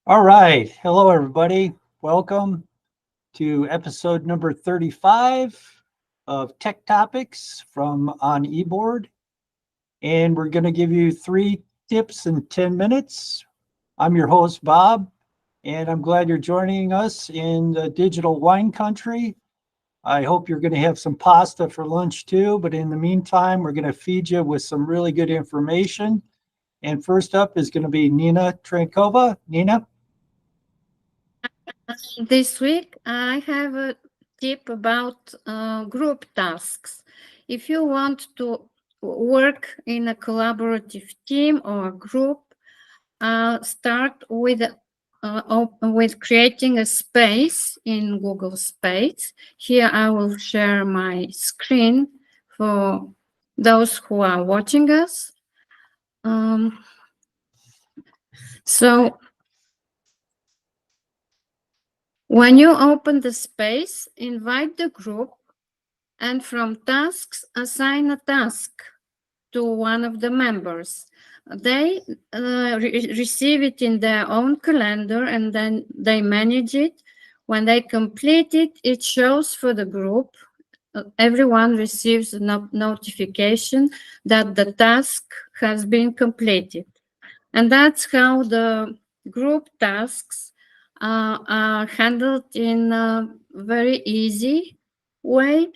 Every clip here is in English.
All right. Hello, everybody. Welcome to episode number 35 of Tech Topics from OnEBoard. And we're going to give you 3 tips in 10 minutes. I'm your host, Bob, and I'm glad you're joining us in the digital wine country. I hope you're going to have some pasta for lunch too. But in the meantime, we're going to feed you with some really good information. And first up is going to be Nina Trankova. Nina? This week, I have a tip about group tasks. If you want to work in a collaborative team or group, start with creating a space in Google Space. Here, I will share my screen for those who are watching us. So when you open the space, invite the group, and from tasks, assign a task to one of the members. They receive it in their own calendar and then they manage it. When they complete it, it shows for the group. Everyone receives a notification that the task has been completed. And that's how the group tasks are handled in a very easy way.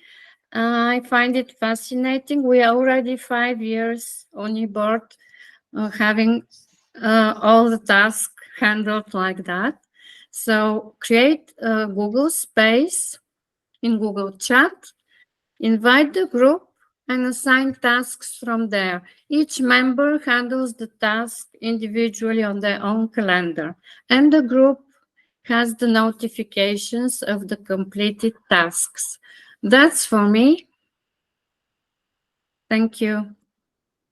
I find it fascinating. We are already 5 years on board having all the tasks handled like that. So create a Google Space in Google Chat, invite the group, and assign tasks from there. Each member handles the task individually on their own calendar, and the group has the notifications of the completed tasks. That's for me. Thank you.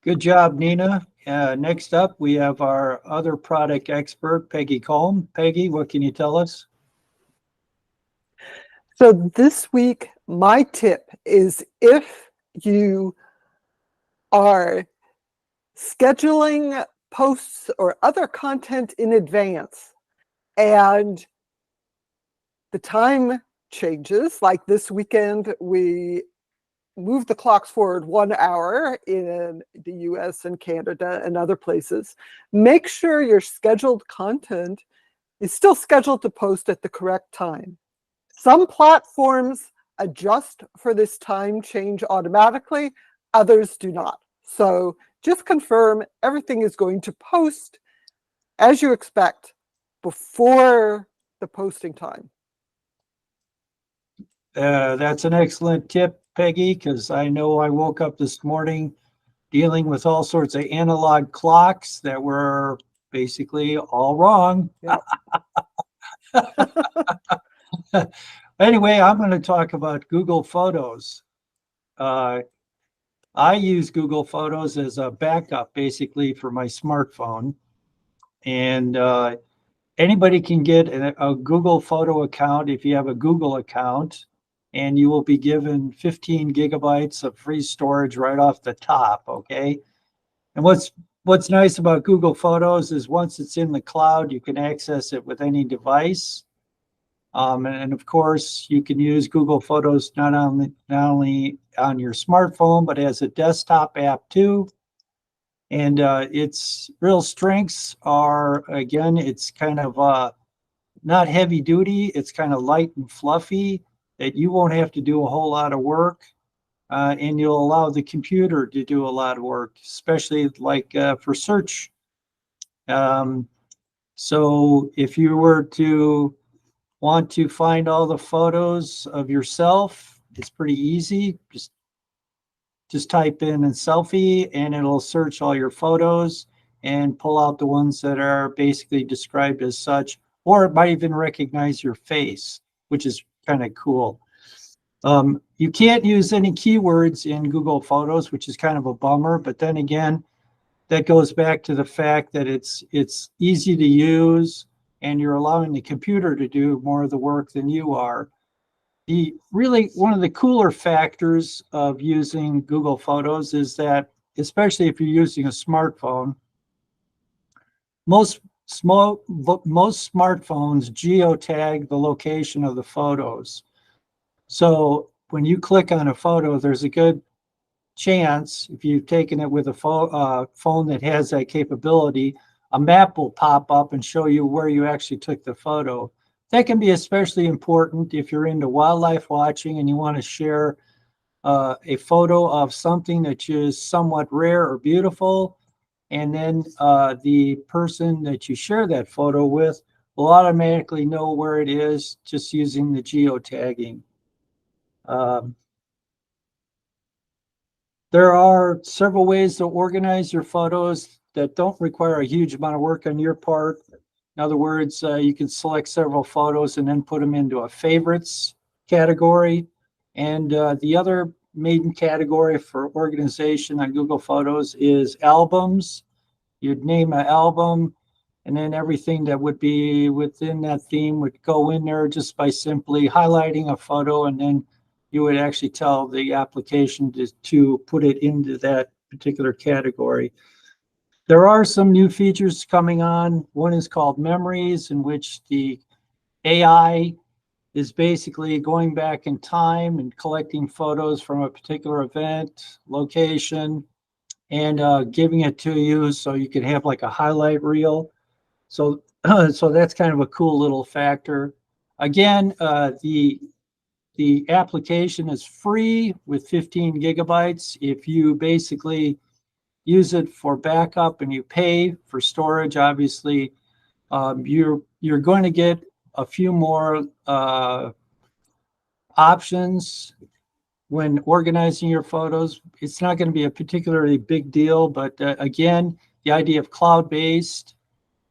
Good job, Nina. Next up, we have our other product expert, Peggy Combe. Peggy, what can you tell us? So this week, my tip is if you are scheduling posts or other content in advance and the time changes, like this weekend, we moved the clocks forward 1 hour in the US and Canada and other places, make sure your scheduled content is still scheduled to post at the correct time. Some platforms adjust for this time change automatically, others do not. So just confirm everything is going to post as you expect before the posting time. That's an excellent tip, Peggy, because I know I woke up this morning dealing with all sorts of analog clocks that were basically all wrong. Yep. Anyway, I'm going to talk about Google Photos. I use Google Photos as a backup basically for my smartphone. And anybody can get a Google Photo account if you have a Google account, and you will be given 15 gigabytes of free storage right off the top, okay? And what's nice about Google Photos is once it's in the cloud, you can access it with any device. And of course, you can use Google Photos not only on your smartphone, but as a desktop app too. And its real strengths are, again, it's kind of not heavy duty. It's kind of light and fluffy that you won't have to do a whole lot of work. And you'll allow the computer to do a lot of work, especially like for search. So if you were to want to find all the photos of yourself, it's pretty easy. Just type in a selfie and it'll search all your photos and pull out the ones that are basically described as such, or it might even recognize your face, which is kind of cool. You can't use any keywords in Google Photos, which is kind of a bummer, but then again, that goes back to the fact that it's easy to use and you're allowing the computer to do more of the work than you are. One of the cooler factors of using Google Photos is that, especially if you're using a smartphone, most most smartphones geotag the location of the photos. So when you click on a photo, there's a good chance, if you've taken it with a phone that has that capability, a map will pop up and show you where you actually took the photo. That can be especially important if you're into wildlife watching and you want to share a photo of something that is somewhat rare or beautiful. And then the person that you share that photo with will automatically know where it is just using the geotagging. There are several ways to organize your photos that don't require a huge amount of work on your part. In other words, you can select several photos and then put them into a favorites category. And the other main category for organization on Google Photos is albums. You'd name an album, and then everything that would be within that theme would go in there just by simply highlighting a photo, and then you would actually tell the application to put it into that particular category. There are some new features coming on. One is called Memories, in which the AI is basically going back in time and collecting photos from a particular event, location, and giving it to you so you can have like a highlight reel. So, so that's kind of a cool little factor. Again, the application is free with 15 gigabytes. If you basically use it for backup and you pay for storage, obviously, you're going to get a few more options when organizing your photos. It's not going to be a particularly big deal, but again, the idea of cloud-based,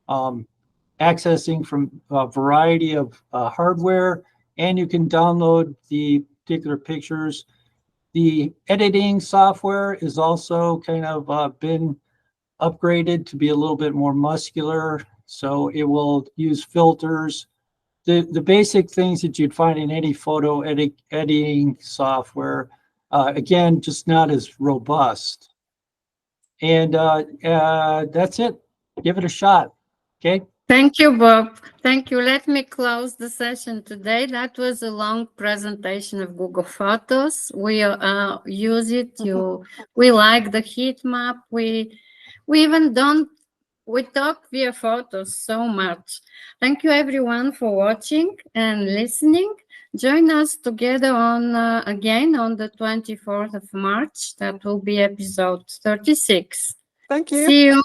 accessing from a variety of hardware, and you can download the particular pictures. The editing software is also kind of been upgraded to be a little bit more muscular, so it will use filters. The basic things that you'd find in any photo editing software, again, just not as robust. And that's it. Give it a shot. Okay. Thank you, Bob. Thank you. Let me close the session today. That was a long presentation of Google Photos. We use it. We like the heat map. We even don't. We talk via photos so much. Thank you, everyone, for watching and listening. Join us together on again on the 24th of March. That will be episode 36. Thank you. See you.